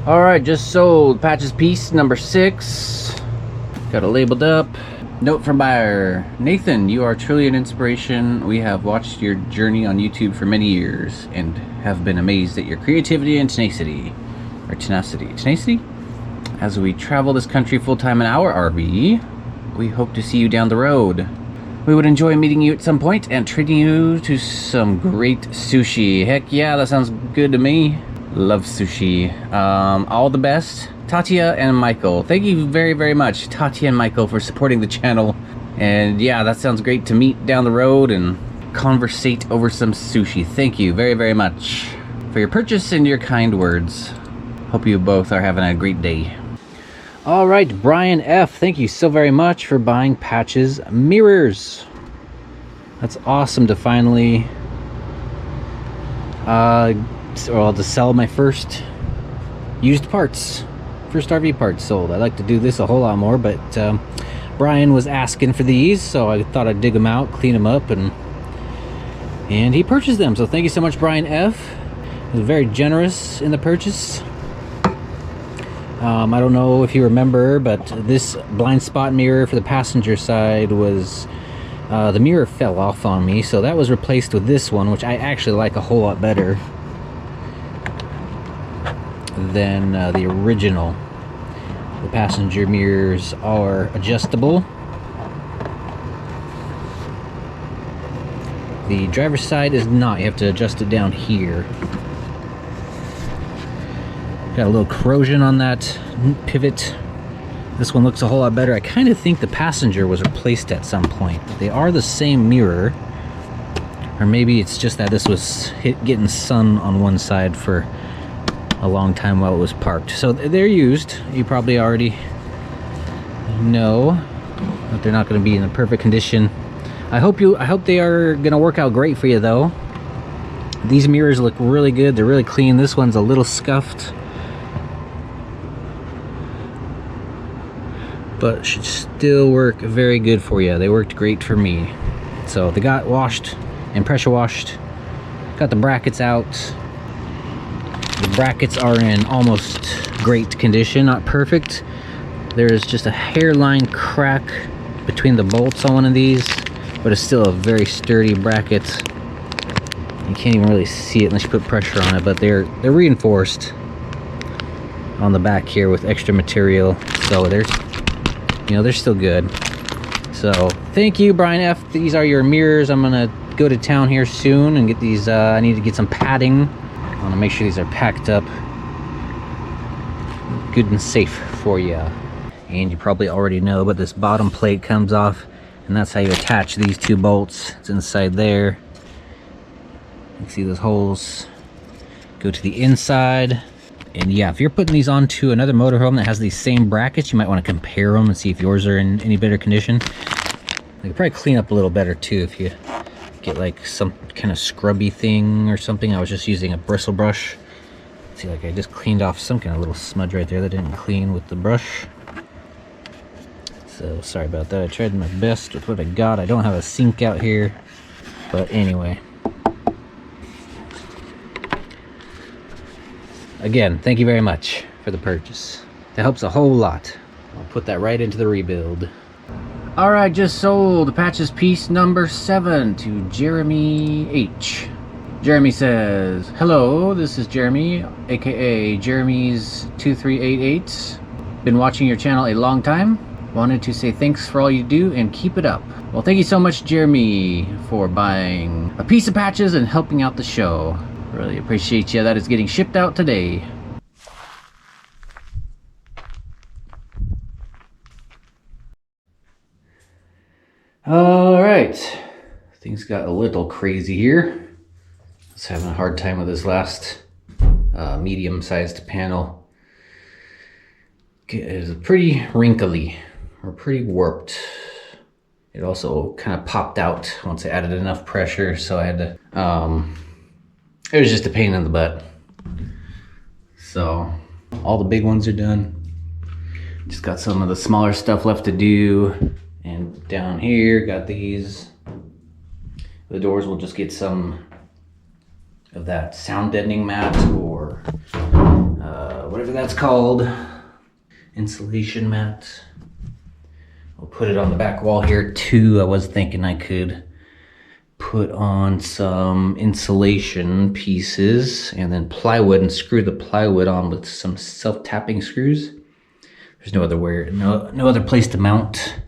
All right, just sold. Patches piece number 6. Got it labeled up. Note from buyer. Nathan, you are truly an inspiration. We have watched your journey on YouTube for many years and have been amazed at your creativity and tenacity. Or tenacity. Tenacity? As we travel this country full-time in our RV, we hope to see you down the road. We would enjoy meeting you at some point and treating you to some great sushi. Heck yeah, that sounds good to me. Love sushi. All the best, Tatia and Michael. Thank you very, very much, Tatia and Michael, for supporting the channel. And yeah, that sounds great to meet down the road and conversate over some sushi. Thank you very, very much for your purchase and your kind words. Hope you both are having a great day. All right, Brian F, thank you so very much for buying Patches mirrors. That's awesome to finally to sell my first used parts, first RV parts sold. I'd like to do this a whole lot more, but Brian was asking for these, so I thought I'd dig them out, clean them up, and he purchased them. So thank you so much, Brian F. He was very generous in the purchase. I don't know if you remember, but this blind spot mirror for the passenger side was, the mirror fell off on me, so that was replaced with this one, which I actually like a whole lot better than the original. The passenger mirrors are adjustable. The driver's side is not. You have to adjust it down here. Got a little corrosion on that pivot. This one looks a whole lot better. I kind of think the passenger was replaced at some point. They are the same mirror. Or maybe it's just that this was getting sun on one side for a long time while it was parked. So they're used. You probably already know that they're not going to be in the perfect condition. I hope they are going to work out great for you, though. These mirrors look really good. They're really clean. This one's a little scuffed, but should still work very good for you. They worked great for me. So they got washed and pressure washed. Got the brackets out. The brackets are in almost great condition, not perfect. There is just a hairline crack between the bolts on one of these, but it's still a very sturdy bracket. You can't even really see it unless you put pressure on it, but they're reinforced on the back here with extra material. So they're still good. So thank you, Brian F. These are your mirrors. I'm gonna go to town here soon and get these. I need to get some padding. I want to make sure these are packed up good and safe for you. And you probably already know, but this bottom plate comes off, and that's how you attach these two bolts. It's inside there. You can see those holes go to the inside. And yeah, if you're putting these onto another motorhome that has these same brackets, you might want to compare them and see if yours are in any better condition. They could probably clean up a little better too if you get like some kind of scrubby thing or something. I was just using a bristle brush. See, like I just cleaned off some kind of little smudge right there that didn't clean with the brush. So sorry about that. I tried my best with what I got. I don't have a sink out here, but anyway. Again, thank you very much for the purchase. That helps a whole lot. I'll put that right into the rebuild. All right, just sold Patches piece number 7 to Jeremy H. Jeremy says, hello, this is Jeremy, aka Jeremy's 2388. Been watching your channel a long time. Wanted to say thanks for all you do and keep it up. Well, thank you so much, Jeremy, for buying a piece of patches and helping out the show. Really appreciate you. That is getting shipped out today. All right, things got a little crazy here. I was having a hard time with this last medium-sized panel. It is pretty wrinkly or pretty warped. It also kind of popped out once I added enough pressure, so I had to it was just a pain in the butt. So all the big ones are done. Just got some of the smaller stuff left to do. And down here, got these. The doors will just get some of that sound deadening mat or whatever that's called, insulation mat. I'll put it on the back wall here too. I was thinking I could put on some insulation pieces and then plywood and screw the plywood on with some self-tapping screws. There's no other place to mount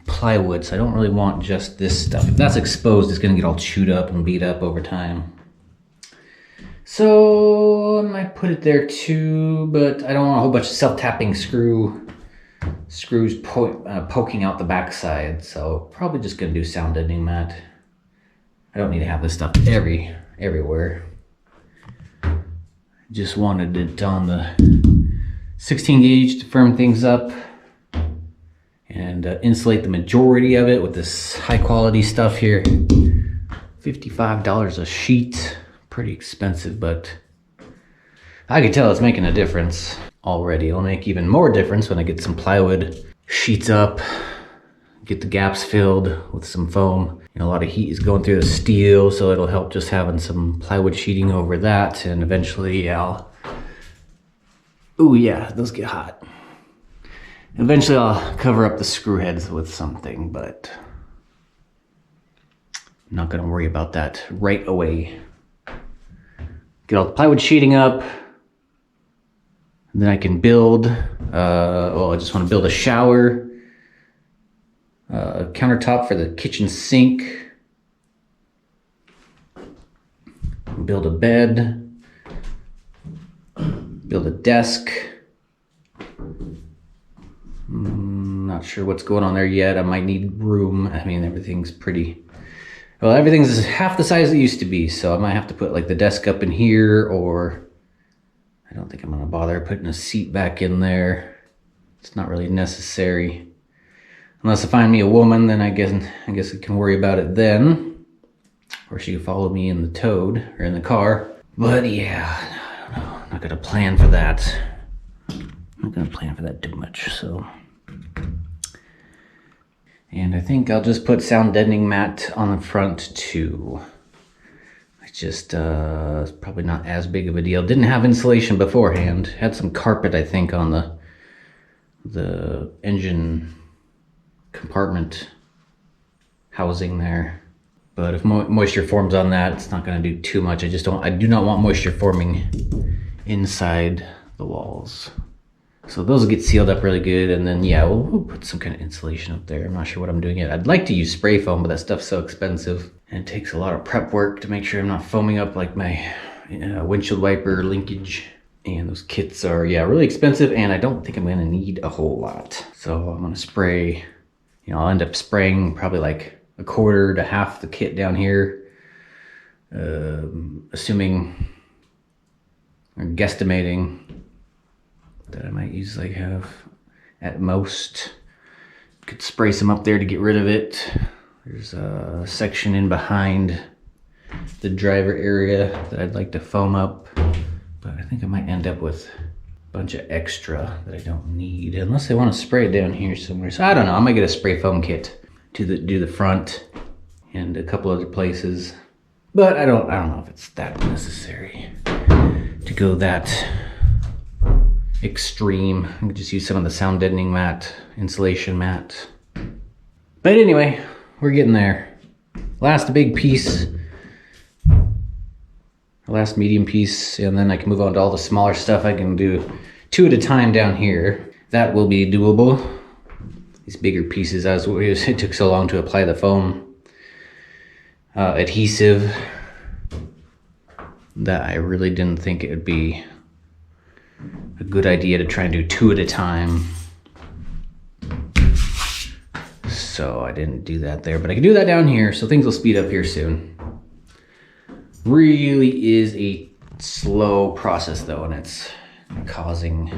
plywood, so I don't really want just this stuff. If that's exposed, it's gonna get all chewed up and beat up over time. So I might put it there too, but I don't want a whole bunch of self-tapping screws poking out the backside. So probably just gonna do sound deadening mat. I don't need to have this stuff everywhere. Just wanted it on the 16 gauge to firm things up and insulate the majority of it with this high quality stuff here. $55 a sheet, pretty expensive, but I can tell it's making a difference already. It'll make even more difference when I get some plywood sheets up, get the gaps filled with some foam. You know, a lot of heat is going through the steel, so it'll help just having some plywood sheeting over that, and eventually ooh yeah, those get hot. Eventually I'll cover up the screw heads with something, but I'm not gonna worry about that right away. Get all the plywood sheeting up, and then I can build, I just wanna build a shower, a countertop for the kitchen sink, build a bed, build a desk. Not sure what's going on there yet. I might need room. I mean, everything's half the size it used to be, so I might have to put like the desk up in here, or I don't think I'm gonna bother putting a seat back in there. It's not really necessary. Unless I find me a woman, then I guess I can worry about it then. Or she can follow me in the toad, or in the car. But yeah, I don't know. I'm not gonna plan for that. I'm not gonna plan for that too much, so. And I think I'll just put sound deadening mat on the front too. It's probably not as big of a deal. Didn't have insulation beforehand. Had some carpet, I think, on the engine compartment housing there. But if moisture forms on that, it's not gonna do too much. I do not want moisture forming inside the walls. So those will get sealed up really good, and then yeah, we'll put some kind of insulation up there. I'm not sure what I'm doing yet. I'd like to use spray foam, but that stuff's so expensive, and it takes a lot of prep work to make sure I'm not foaming up like my windshield wiper linkage. And those kits are, yeah, really expensive, and I don't think I'm gonna need a whole lot. So I'm gonna spray, I'll end up spraying probably like a quarter to half the kit down here, assuming, or guesstimating, that I might use have at most. Could spray some up there to get rid of it. There's a section in behind the driver area that I'd like to foam up, but I think I might end up with a bunch of extra that I don't need, unless I want to spray it down here somewhere. So I don't know, I might get a spray foam kit to do the front and a couple other places, but I don't know if it's that necessary to go that extreme. I could just use some of the sound deadening mat, insulation mat. But anyway, we're getting there. Last big piece, last medium piece, and then I can move on to all the smaller stuff. I can do 2 at a time down here. That will be doable. These bigger pieces, it took so long to apply the foam adhesive that I really didn't think it would be a good idea to try and do 2 at a time. So I didn't do that there, but I can do that down here, so things will speed up here soon. Really is a slow process though, and it's causing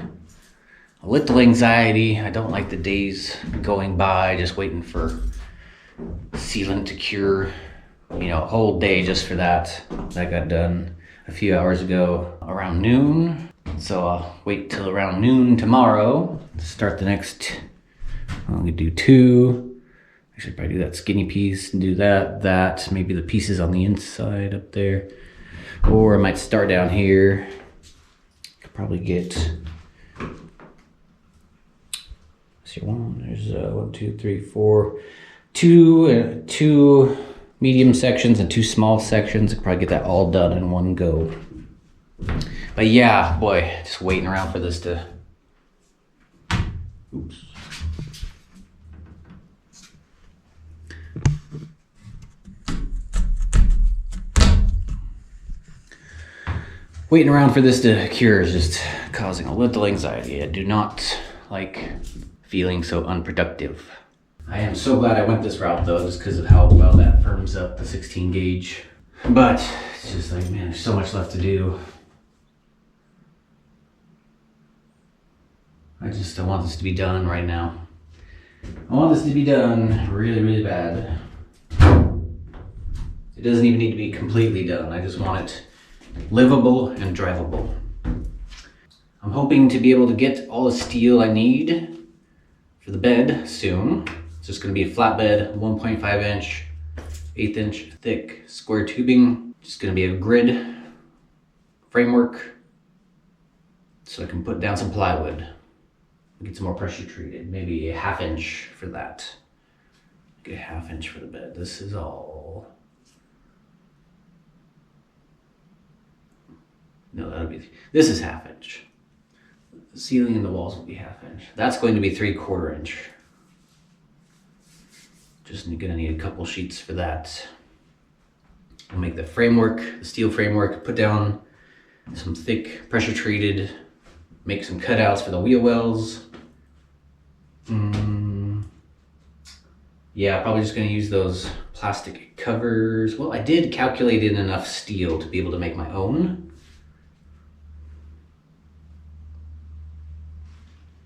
a little anxiety. I don't like the days going by just waiting for sealant to cure. A whole day just for that. That got done a few hours ago around noon. So I'll wait till around noon tomorrow to start the next. I'm gonna do 2. I should probably do that skinny piece and do that, maybe the pieces on the inside up there. Or I might start down here probably get, see, there's 1, 2, 3, 4, two medium sections and 2 small sections. I could probably get that all done in one go. But yeah, boy, just waiting around for this to, oops. Waiting around for this to cure is just causing a little anxiety. I do not like feeling so unproductive. I am so glad I went this route though, just because of how well that firms up the 16 gauge. But it's just like, man, there's so much left to do. I want this to be done right now. I want this to be done really, really bad. It doesn't even need to be completely done. I just want it livable and drivable. I'm hoping to be able to get all the steel I need for the bed soon. It's just going to be a flat bed, 1.5 inch, 1/8 inch thick square tubing. Just going to be a grid framework so I can put down some plywood. Get some more pressure treated, maybe a 1/2 inch for that. Get a 1/2 inch for the bed. This is all. No, this is 1/2 inch. The ceiling and the walls will be 1/2 inch. That's going to be 3/4 inch. Just gonna need a couple sheets for that. I'll make the framework, the steel framework, put down some thick pressure treated, make some cutouts for the wheel wells. Yeah, probably just gonna use those plastic covers. Well, I did calculate in enough steel to be able to make my own.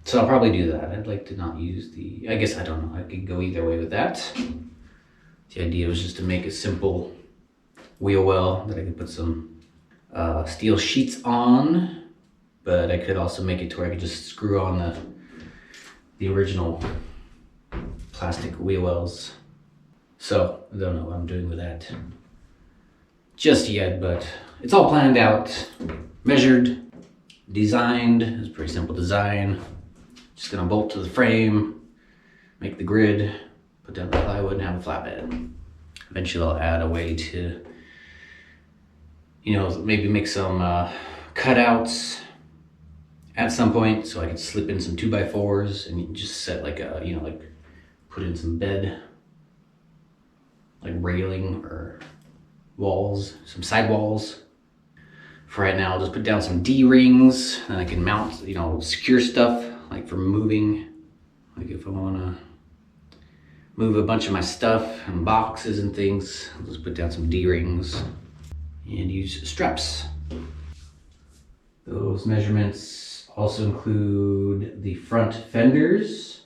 So I'll probably do that. I'd like to not use I guess, I don't know, I could go either way with that. The idea was just to make a simple wheel well that I could put some steel sheets on, but I could also make it to where I could just screw on the original plastic wheel wells. So I don't know what I'm doing with that just yet, but it's all planned out, measured, designed. It's a pretty simple design. Just gonna bolt to the frame, make the grid, put down the plywood and have a flatbed. Eventually I'll add a way to, maybe make some cutouts at some point so I could slip in some 2x4s and just set like put in some bed, like railing or walls, some side walls. For right now, I'll just put down some D-rings and I can mount, secure stuff like for moving. Like if I wanna move a bunch of my stuff and boxes and things, I'll just put down some D-rings and use straps. Those measurements also include the front fenders,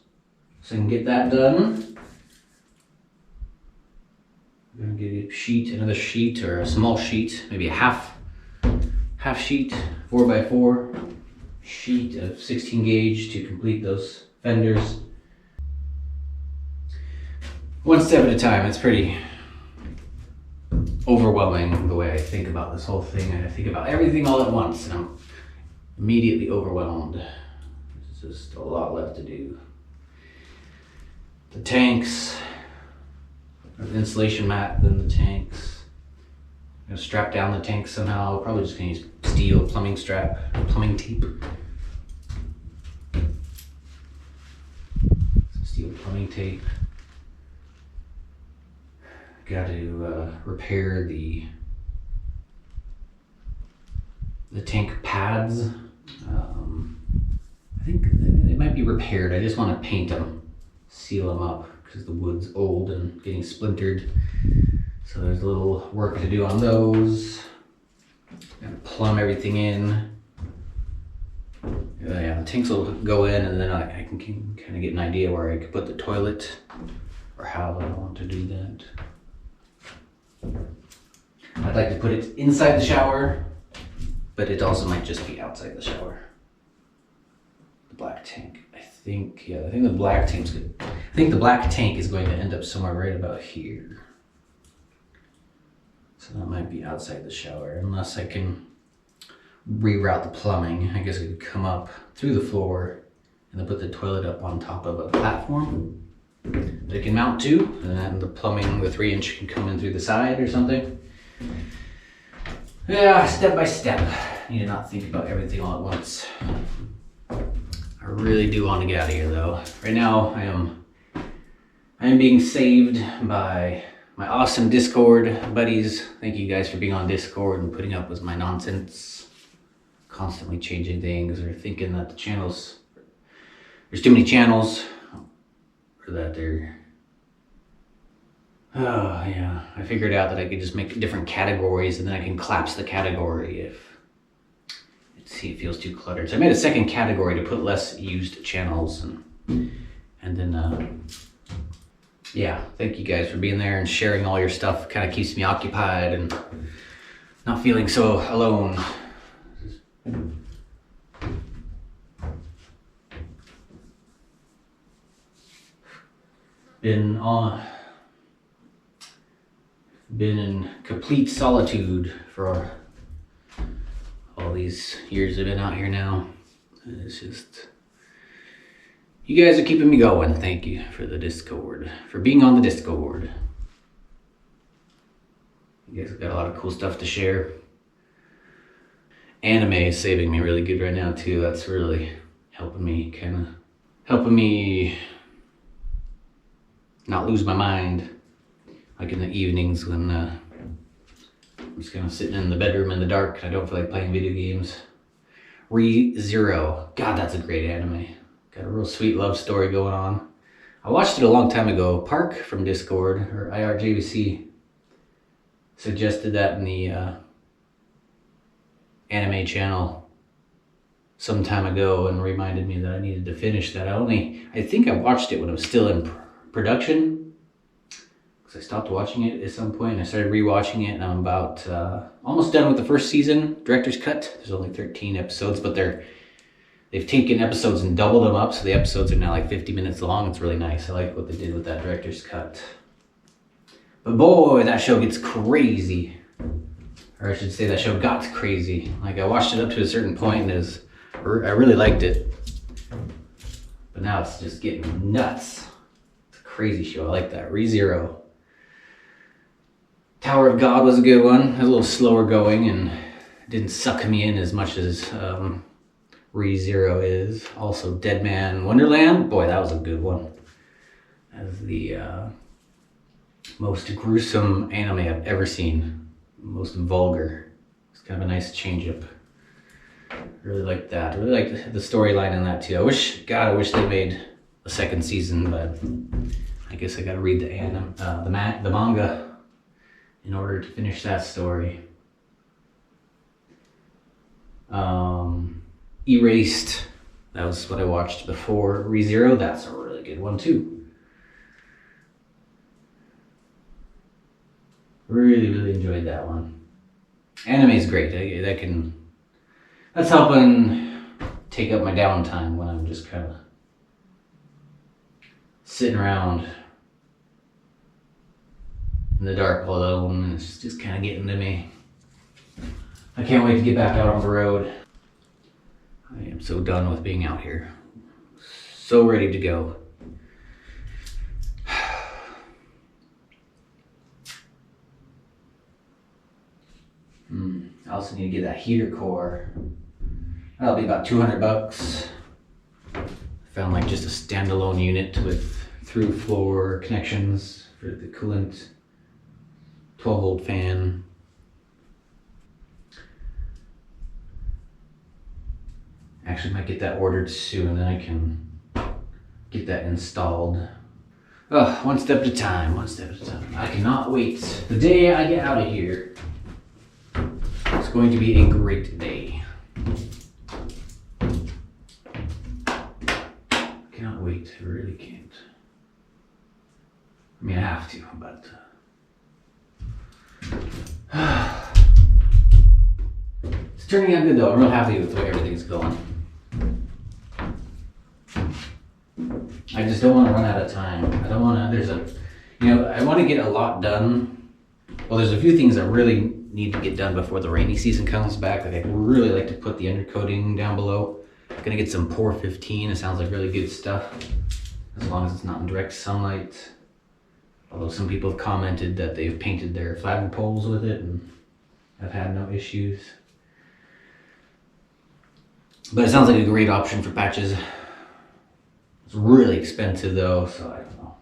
so I can get that done. I'm gonna get another sheet or a small sheet, maybe a half sheet, 4x4 sheet of 16 gauge to complete those fenders. One step at a time. It's pretty overwhelming the way I think about this whole thing. I think about everything all at once and I'm immediately overwhelmed. There's just a lot left to do. The tanks, the insulation mat, then the tanks. I'm gonna strap down the tanks somehow. Probably just gonna use steel plumbing strap, plumbing tape. Some steel plumbing tape. Got to repair the tank pads. I think it might be repaired. I just want to paint them, seal them up because the wood's old and getting splintered. So there's a little work to do on those. Gotta plumb everything in. Yeah, the tanks will go in and then I can kind of get an idea where I could put the toilet or how I want to do that. I'd like to put it inside the shower, but it also might just be outside the shower. The black tank. I think the black tank's good. I think the black tank is going to end up somewhere right about here. So that might be outside the shower, unless I can reroute the plumbing. I guess I could come up through the floor and then put the toilet up on top of a platform that it can mount to, and then the plumbing, the 3-inch, can come in through the side or something. Yeah, step by step. Need to not think about everything all at once. I really do want to get out of here though. Right now I am being saved by my awesome Discord buddies. Thank you guys for being on Discord and putting up with my nonsense. Constantly changing things or thinking that there's too many channels. Or that oh yeah, I figured out that I could just make different categories and then I can collapse the category if it feels too cluttered. So I made a second category to put less used channels, and then yeah, thank you guys for being there and sharing all your stuff. Kind of keeps me occupied and not feeling so alone. Been in complete solitude for all these years I've been out here now. It's just, you guys are keeping me going. Thank you for the Discord, for being on the Discord. You guys have got a lot of cool stuff to share. Anime is saving me really good right now too. That's really helping me not lose my mind, like in the evenings when I'm just kind of sitting in the bedroom in the dark and I don't feel like playing video games. ReZero, God, that's a great anime. Got a real sweet love story going on. I watched it a long time ago. Park from Discord, or IRJVC, suggested that in the anime channel some time ago and reminded me that I needed to finish that. I think I watched it when it was still in production, because I stopped watching it at some point. I started rewatching it and I'm about almost done with the first season, director's cut. There's only 13 episodes, but they've taken episodes and doubled them up, so the episodes are now like 50 minutes long. It's really nice. I like what they did with that director's cut. But boy, that show gets crazy. Or I should say that show got crazy. Like, I watched it up to a certain point and I really liked it. But now it's just getting nuts. It's a crazy show. I like that. ReZero. Tower of God was a good one. It was a little slower going and didn't suck me in as much as ReZero is. Also, Dead Man Wonderland. Boy, that was a good one. That's the most gruesome anime I've ever seen. Most vulgar. It's kind of a nice change up. Really like that. I really like the storyline in that too. I wish they made a second season, but I guess I gotta read the manga in order to finish that story. Erased. That was what I watched before ReZero. That's a really good one too. Really enjoyed that one. Anime is great. That's helping take up my downtime when I'm just kind of sitting around in the dark all alone, and it's just kind of getting to me. I can't wait to get back out on the road. I am so done with being out here. So ready to go. I also need to get that heater core. That'll be about $200. Found like just a standalone unit with through floor connections for the coolant, 12-volt fan. Actually might get that ordered soon, and I can get that installed. Oh, one step at a time, one step at a time. I cannot wait. The day I get out of here, it's going to be a great day. Cannot wait, I really can't. I mean, I have to, but it's turning out good though. I'm real happy with the way everything's going. I just don't want to run out of time. I don't want to, I want to get a lot done. Well, there's a few things that really need to get done before the rainy season comes back. Like, I'd really like to put the undercoating down below. Gonna get some Pour 15. It sounds like really good stuff, as long as it's not in direct sunlight. Although some people have commented that they've painted their flagpoles with it and have had no issues. But it sounds like a great option for patches. It's really expensive though, so I don't know.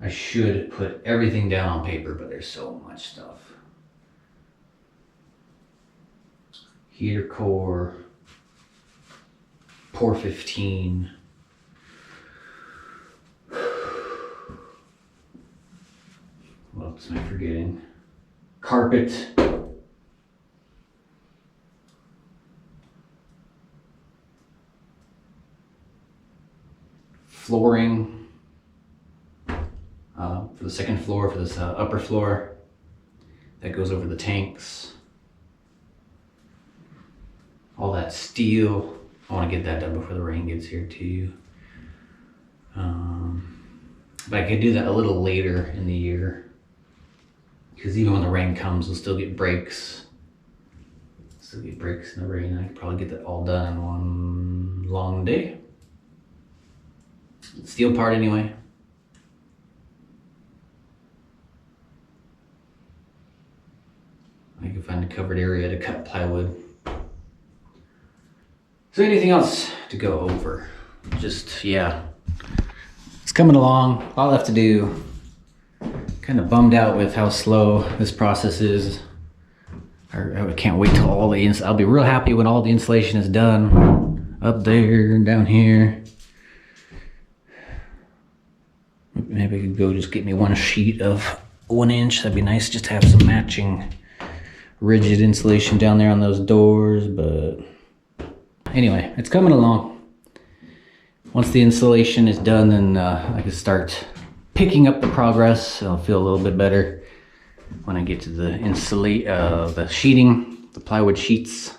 I should put everything down on paper, but there's so much stuff. Heater core, Pour 15. What else am I forgetting? Carpet. Flooring. For the second floor, for this upper floor. That goes over the tanks. All that steel. I want to get that done before the rain gets here too. But I could do that a little later in the year, because even when the rain comes, we'll still get breaks. Still get breaks in the rain. I could probably get that all done in one long day. Steel part anyway. I can find a covered area to cut plywood. So anything else to go over? Just, yeah. It's coming along, a lot left to do. Kind of bummed out with how slow this process is. I can't wait till all the I'll be real happy when all the insulation is done. Up there and down here. Maybe I could go just get me one sheet of 1 inch. That'd be nice, just to have some matching rigid insulation down there on those doors. But anyway, it's coming along. Once the installation is done, then I can start picking up the progress. I'll feel a little bit better when I get to the the sheeting, the plywood sheets.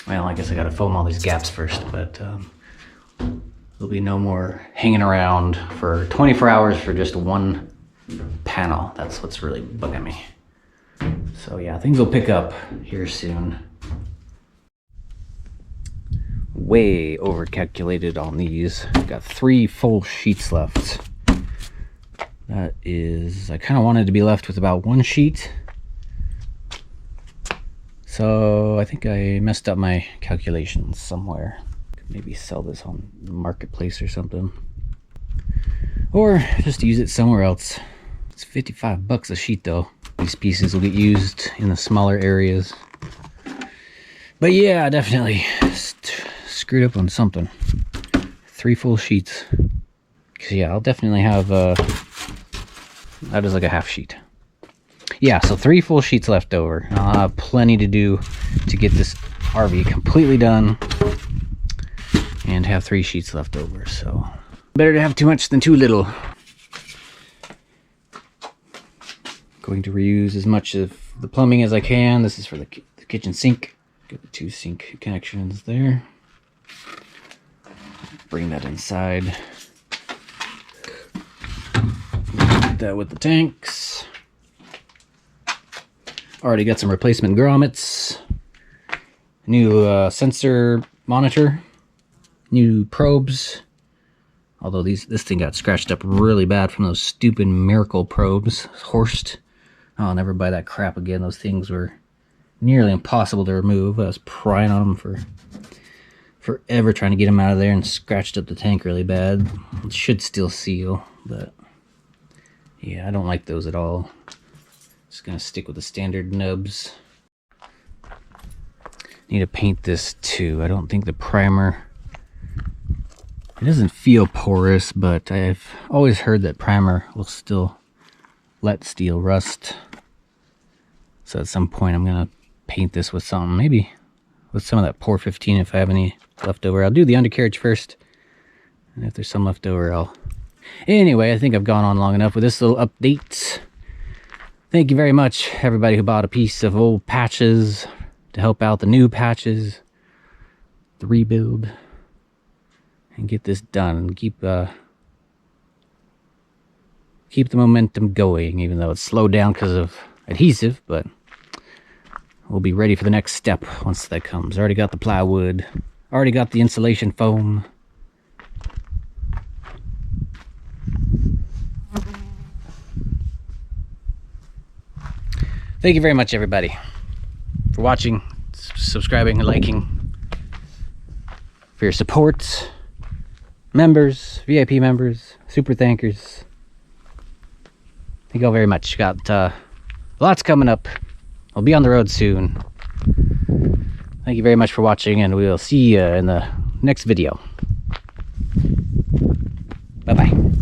Well, I guess I gotta foam all these gaps first, but there'll be no more hanging around for 24 hours for just one panel. That's what's really bugging me. So yeah, things will pick up here soon. Way over calculated on these. Got 3 full sheets left. That is, I kind of wanted to be left with about 1 sheet. So I think I messed up my calculations somewhere. Could maybe sell this on the marketplace or something. Or just use it somewhere else. It's 55 bucks a sheet though. These pieces will get used in the smaller areas. But yeah, definitely screwed up on something. 3 full sheets. Cause yeah, I'll definitely have that is like a half sheet. Yeah, so 3 full sheets left over. I'll have plenty to do to get this RV completely done and have 3 sheets left over. So better to have too much than too little. Going to reuse as much of the plumbing as I can. This is for the kitchen sink. Get the 2 sink connections there. Bring that inside. Get that with the tanks. Already got some replacement grommets. New sensor monitor. New probes. Although this thing got scratched up really bad from those stupid Miracle probes. Horsed. I'll never buy that crap again. Those things were nearly impossible to remove. I was prying on them for forever trying to get them out of there, and scratched up the tank really bad. It should still seal, but yeah, I don't like those at all. Just gonna stick with the standard nubs. Need to paint this too. I don't think the primer, it doesn't feel porous, but I've always heard that primer will still let steel rust. So at some point I'm gonna paint this with something, maybe with some of that Pour 15 if I have any left over. I'll do the undercarriage first, and if there's some left over, I'll... Anyway, I think I've gone on long enough with this little update. Thank you very much, everybody who bought a piece of old patches to help out the new patches, the rebuild, and get this done. And keep keep the momentum going, even though it's slowed down because of adhesive, but we'll be ready for the next step once that comes. Already got the plywood, already got the insulation foam. Thank you very much, everybody, for watching, subscribing, and liking, for your support. Members, VIP members, super thankers. Thank you all very much. Got lots coming up. I'll be on the road soon. Thank you very much for watching, and we'll see you in the next video. Bye-bye.